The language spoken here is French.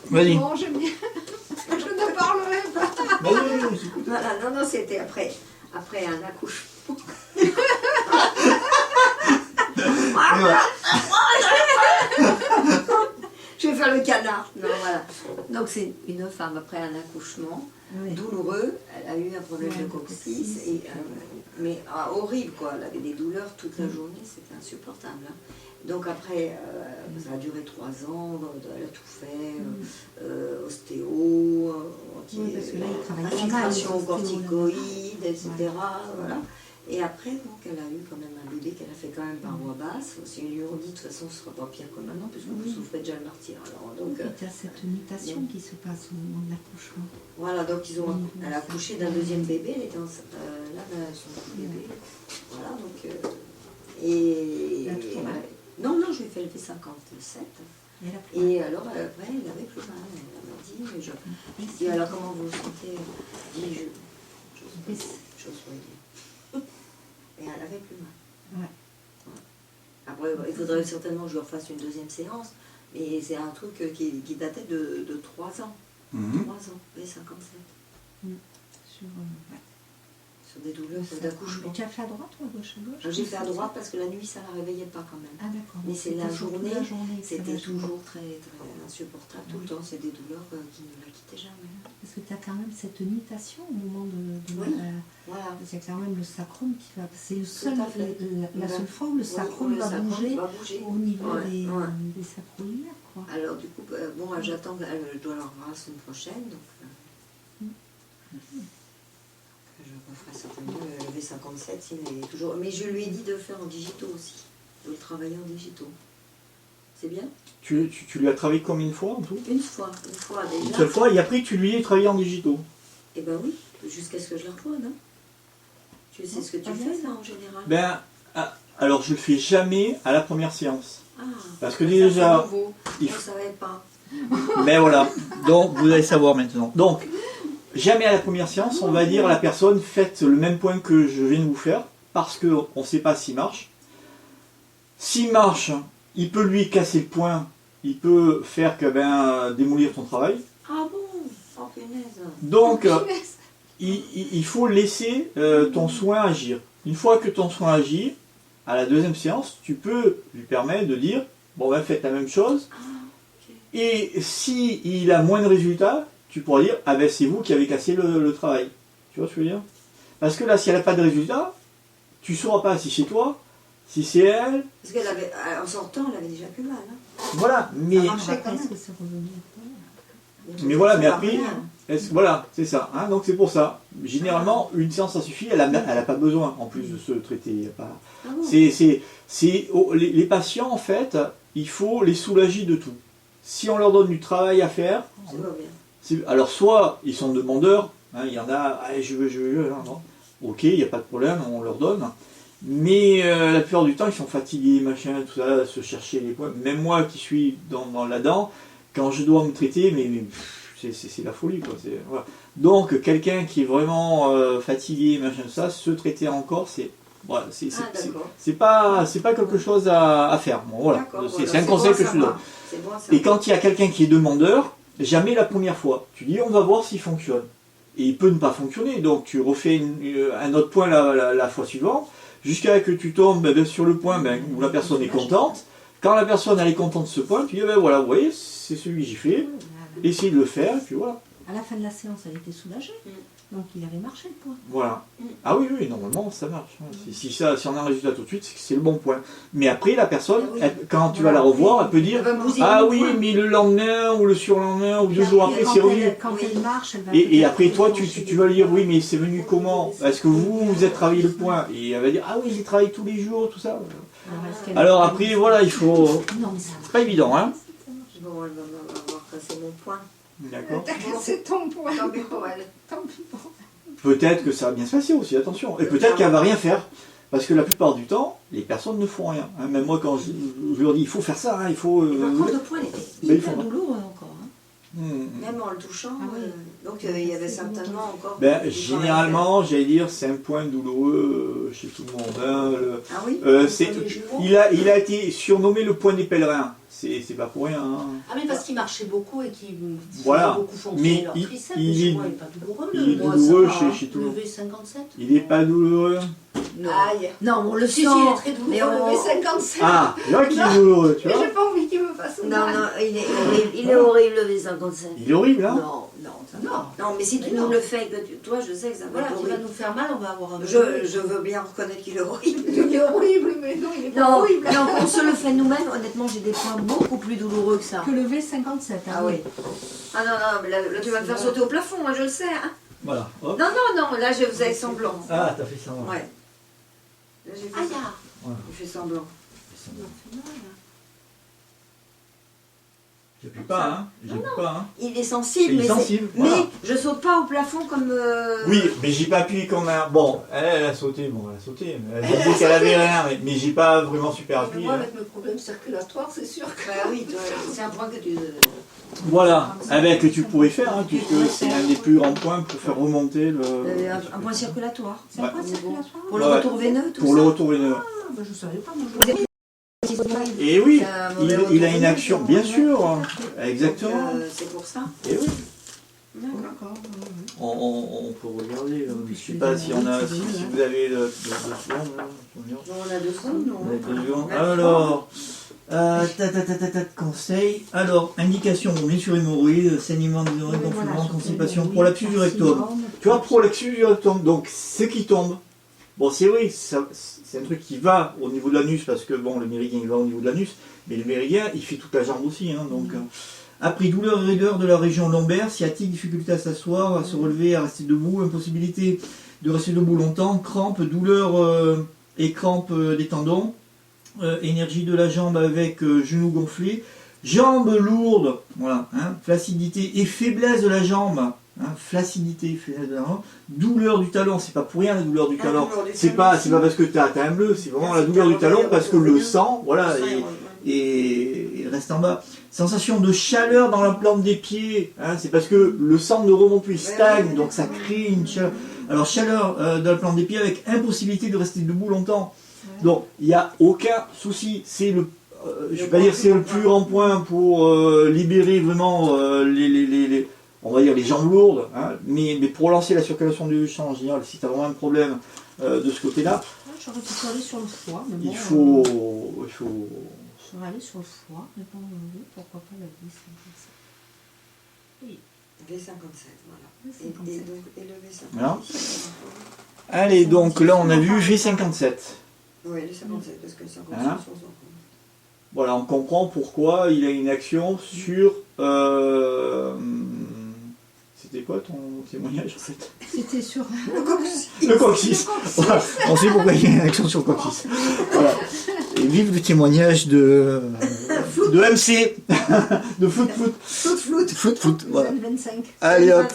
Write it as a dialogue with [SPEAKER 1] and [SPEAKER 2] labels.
[SPEAKER 1] Vas-y.
[SPEAKER 2] Bon, j'aime bien. Je ne parlerai pas.
[SPEAKER 1] Vas-y.
[SPEAKER 3] Voilà, non, non, c'était après un accouchement. Je vais faire le canard. Non, voilà. Donc c'est une femme après un accouchement douloureux. Elle a eu un problème de coccyx, mais horrible quoi. Elle avait des douleurs toute la journée, c'était insupportable. Hein. Donc après, ça a duré 3 ans, elle a tout fait, ostéo, infiltration corticoïde, etc. Voilà. Et après, donc, elle a eu quand même un bébé qu'elle a fait quand même par voie basse. Ils lui ont dit, de toute façon, ce ne sera pas pire que maintenant, puisque vous souffrez déjà le martyr. Alors, donc,
[SPEAKER 2] il y a cette mutation qui se passe au moment de l'accouchement.
[SPEAKER 3] Voilà, donc elle a accouché d'un deuxième bébé, elle était là, son bébé. Voilà, donc... non, je lui ai fait lever 57. Et alors, après, elle n'avait plus mal. Elle m'a dit, je dis, alors comment vous vous sentez? Elle dit, j'ose pas dire. Et elle avait plus mal. Ouais. Après, il faudrait certainement que je refasse une deuxième séance, mais c'est un truc qui datait de 3 ans. 3 ans, et 57. Sur des douleurs d'accouchement.
[SPEAKER 2] Tu as fait à droite ou à gauche?
[SPEAKER 3] J'ai fait à droite parce que la nuit, ça ne la réveillait pas quand même.
[SPEAKER 2] Ah d'accord.
[SPEAKER 3] Mais c'est la journée, c'était toujours très, très insupportable. Tout le temps, c'est des douleurs qui ne la quittaient jamais.
[SPEAKER 2] Parce que tu as quand même cette mutation au moment de
[SPEAKER 3] voilà.
[SPEAKER 2] Il y a quand même le sacrum qui va... C'est la seule fois où le sacrum va bouger au niveau des sacroiliaires.
[SPEAKER 3] Alors du coup, bon, j'attends, je dois leur voir la semaine prochaine, donc... Je referai certainement le V57, il est toujours... Mais je lui ai dit de le faire en digitaux aussi, de le travailler en digitaux. C'est bien?
[SPEAKER 1] Tu lui as travaillé combien de fois en tout?
[SPEAKER 3] Une fois déjà.
[SPEAKER 1] Une seule fois, et après tu lui as travaillé en digitaux?
[SPEAKER 3] Eh ben oui, jusqu'à ce que je la revoie, non? Tu sais ce que tu fais ça en général?
[SPEAKER 1] Ben, alors je le fais jamais à la première séance.
[SPEAKER 3] Ah,
[SPEAKER 1] parce que déjà...
[SPEAKER 3] Je ne savais pas.
[SPEAKER 1] Mais voilà, donc vous allez savoir maintenant. Donc, jamais à la première séance, on va dire à la personne, faites le même point que je viens de vous faire, parce qu'on ne sait pas s'il marche. S'il marche, il peut lui casser le point, il peut faire démolir ton travail.
[SPEAKER 3] Ah bon? Oh punaise.
[SPEAKER 1] Donc, il faut laisser ton soin agir. Une fois que ton soin agit, à la deuxième séance, tu peux lui permettre de dire, bon ben faites la même chose. Et s'il a moins de résultats, tu pourras dire, ah ben c'est vous qui avez cassé le travail. Tu vois ce que je veux dire? Parce que là, si elle n'a pas de résultats, tu ne sauras pas si c'est toi, si c'est elle.
[SPEAKER 3] Parce qu'elle avait, en sortant, elle avait déjà plus mal. Hein.
[SPEAKER 1] Voilà, mais...
[SPEAKER 3] Ça marchait quand même.
[SPEAKER 1] Mais voilà, mais après, voilà, c'est ça. Hein, donc c'est pour ça. Généralement, une séance, ça suffit. Elle n'a pas besoin, en plus, de se traiter. Il y a pas... les patients, en fait, il faut les soulager de tout. Si on leur donne du travail à faire, alors soit ils sont demandeurs, hein, il y en a, ah, je veux, non. Ok, il n'y a pas de problème, on leur donne. Mais la plupart du temps, ils sont fatigués, machin, tout ça, se chercher les points. Même moi qui suis dans là-dedans, quand je dois me traiter, mais c'est la folie, quoi. Voilà. Donc, quelqu'un qui est vraiment fatigué, machin, tout ça, se traiter encore, c'est... Voilà, c'est pas quelque chose à faire. Bon, voilà. C'est un conseil que je te donne. Bon, et quand il y a quelqu'un qui est demandeur, jamais la première fois. Tu dis on va voir s'il fonctionne. Et il peut ne pas fonctionner, donc tu refais un autre point la fois suivante, jusqu'à ce que tu tombes sur le point où la personne est contente. Quand la personne elle est contente de ce point, tu dis voilà, vous voyez, c'est celui que j'ai fait, essayez de le faire, et puis voilà.
[SPEAKER 2] À la fin de la séance, elle était soulagée. Donc il avait marché le point.
[SPEAKER 1] Voilà. Ah oui, normalement ça marche. Si on a un résultat tout de suite, c'est le bon point. Mais après la personne, quand tu vas la revoir, elle peut dire ah oui, mais le lendemain ou le surlendemain ou 2 jours après c'est revenu.
[SPEAKER 2] Quand elle marche, elle va
[SPEAKER 1] et après toi tu vas lui dire oui, mais c'est venu comment? Est-ce que vous êtes travaillé le point? Et elle va dire ah oui, j'ai travaillé tous les jours, tout ça. Alors après voilà, il faut... C'est pas évident, hein.
[SPEAKER 3] Bon, elle va voir que c'est mon point.
[SPEAKER 1] D'accord.
[SPEAKER 2] C'est ton point.
[SPEAKER 3] Tant pis pour elle.
[SPEAKER 1] Peut-être que ça va bien se passer aussi, attention. Et peut-être qu'elle va rien faire. Parce que la plupart du temps, les personnes ne font rien. Même moi, quand je leur dis il faut faire ça, il faut...
[SPEAKER 3] Par contre, le point était hyper douloureux encore. Même en le touchant. Donc il y avait certainement encore...
[SPEAKER 1] Ben, généralement, j'allais dire, c'est un point douloureux chez tout le monde. Hein,
[SPEAKER 3] ah oui
[SPEAKER 1] il a été surnommé le point des pèlerins. C'est pas pour rien. Hein.
[SPEAKER 4] Ah mais parce qu'il marchait beaucoup et qu'il
[SPEAKER 1] voilà.
[SPEAKER 4] beaucoup fonctionner leur triceps.
[SPEAKER 1] Il est
[SPEAKER 4] pas douloureux.
[SPEAKER 1] Il est douloureux chez tout le monde.
[SPEAKER 4] Le V57.
[SPEAKER 1] Il n'est pas douloureux.
[SPEAKER 3] Non.
[SPEAKER 4] Aïe. Non, on le sent.
[SPEAKER 3] Il est très douloureux.
[SPEAKER 4] Le V57.
[SPEAKER 1] Ah, là qu'il est douloureux, tu vois.
[SPEAKER 4] Mais j'ai pas envie qu'il me fasse mal.
[SPEAKER 3] Non, il est horrible le V57.
[SPEAKER 1] Il est horrible, hein.
[SPEAKER 3] Non, mais si tu nous le fais, toi je sais que ça va
[SPEAKER 4] voilà,
[SPEAKER 3] être
[SPEAKER 4] tu
[SPEAKER 3] horrible.
[SPEAKER 4] vas nous faire mal, on va avoir un...
[SPEAKER 3] Je veux bien reconnaître qu'il est horrible.
[SPEAKER 4] Il est horrible, mais non, il est pas horrible.
[SPEAKER 3] Non, on se le fait nous-mêmes, honnêtement, j'ai des points beaucoup plus douloureux que ça.
[SPEAKER 2] Que le V57.
[SPEAKER 3] Ah oui. Ah non, mais là tu vas me faire sauter au plafond, moi je le sais. Hein.
[SPEAKER 1] Voilà. Hop.
[SPEAKER 3] Non, là je faisais semblant.
[SPEAKER 1] Ah, t'as fait ça.
[SPEAKER 3] Ouais. Là j'ai fait ça.
[SPEAKER 1] Voilà.
[SPEAKER 3] J'ai fait semblant.
[SPEAKER 1] J'appuie pas, hein. J'appuie pas, hein.
[SPEAKER 3] Il est sensible,
[SPEAKER 1] voilà.
[SPEAKER 3] mais je saute pas au plafond comme...
[SPEAKER 1] Oui, mais j'ai pas appuyé comme un... Bon, elle a sauté, Elle a dit qu'elle avait rien, mais j'ai pas vraiment super appuyé.
[SPEAKER 4] Moi, avec mes problèmes circulatoires, c'est sûr que...
[SPEAKER 3] Bah oui, c'est un point que tu...
[SPEAKER 1] Voilà, avec que tu pourrais faire, hein, puisque c'est un des plus grands points pour faire remonter le...
[SPEAKER 3] un point circulatoire.
[SPEAKER 2] C'est un point circulatoire.
[SPEAKER 3] Pour le retour veineux, tout ça.
[SPEAKER 1] Pour le retour veineux.
[SPEAKER 2] Ah, bah, je savais pas, moi.
[SPEAKER 1] Et oui, il a une action, bien sûr, exactement.
[SPEAKER 3] C'est pour ça.
[SPEAKER 1] Et oui.
[SPEAKER 3] D'accord.
[SPEAKER 1] On peut regarder, je sais pas si on a, si vous avez deux secondes.
[SPEAKER 3] On a 2 secondes, non?
[SPEAKER 1] Alors, conseil. Alors, indication, bien sûr, hémorroïdes, saignement des oreilles, gonflement, constipation, prolapsus du rectum. Tu vois, prolapsus du rectum, donc ce qui tombe. Bon, c'est vrai, c'est un truc qui va au niveau de l'anus, parce que bon, le méridien il va au niveau de l'anus, mais le méridien il fait toute la jambe aussi. Hein, donc, après douleur et raideur de la région lombaire, sciatique, difficulté à s'asseoir, à se relever, à rester debout, impossibilité de rester debout longtemps, crampes, douleur et crampes des tendons, énergie de la jambe avec genoux gonflés, jambes lourdes, voilà, hein, flaccidité et faiblesse de la jambe. Hein, flaccidité, douleur du talon, c'est pas pour rien la douleur du talon, c'est pas parce que tu as un bleu, c'est vraiment la douleur du talon parce que le sang, voilà, et reste en bas. Sensation de chaleur dans la plante des pieds, hein, c'est parce que le sang ne remonte plus, il stagne, donc ça crée une chaleur. Alors chaleur dans la plante des pieds avec impossibilité de rester debout longtemps. Donc il n'y a aucun souci, c'est le je vais pas dire c'est le plus grand point pour libérer vraiment on va dire les jambes lourdes, hein, mais pour lancer la circulation du sang en général, si tu as vraiment un problème de ce côté-là,
[SPEAKER 2] j'aurais pu aller sur le foie, mais bon,
[SPEAKER 1] il faut...
[SPEAKER 2] J'aurais aller sur le foie, mais bon, pourquoi pas la V57. Oui.
[SPEAKER 3] V57, voilà.
[SPEAKER 2] V57.
[SPEAKER 3] Et le V57.
[SPEAKER 1] Voilà. Allez, donc là on a vu G57.
[SPEAKER 3] Oui, le 57, parce que le 57
[SPEAKER 1] hein,
[SPEAKER 3] sont encore.
[SPEAKER 1] voilà, on comprend pourquoi il a une action sur... C'était quoi ton témoignage en fait?
[SPEAKER 2] C'était sur
[SPEAKER 1] le coccyx. Voilà. On sait pourquoi il y a une action sur le coccyx. Voilà. Et vive le témoignage de MC, de foot.
[SPEAKER 2] foot.
[SPEAKER 1] Voilà.
[SPEAKER 2] 25.
[SPEAKER 1] Allez hop.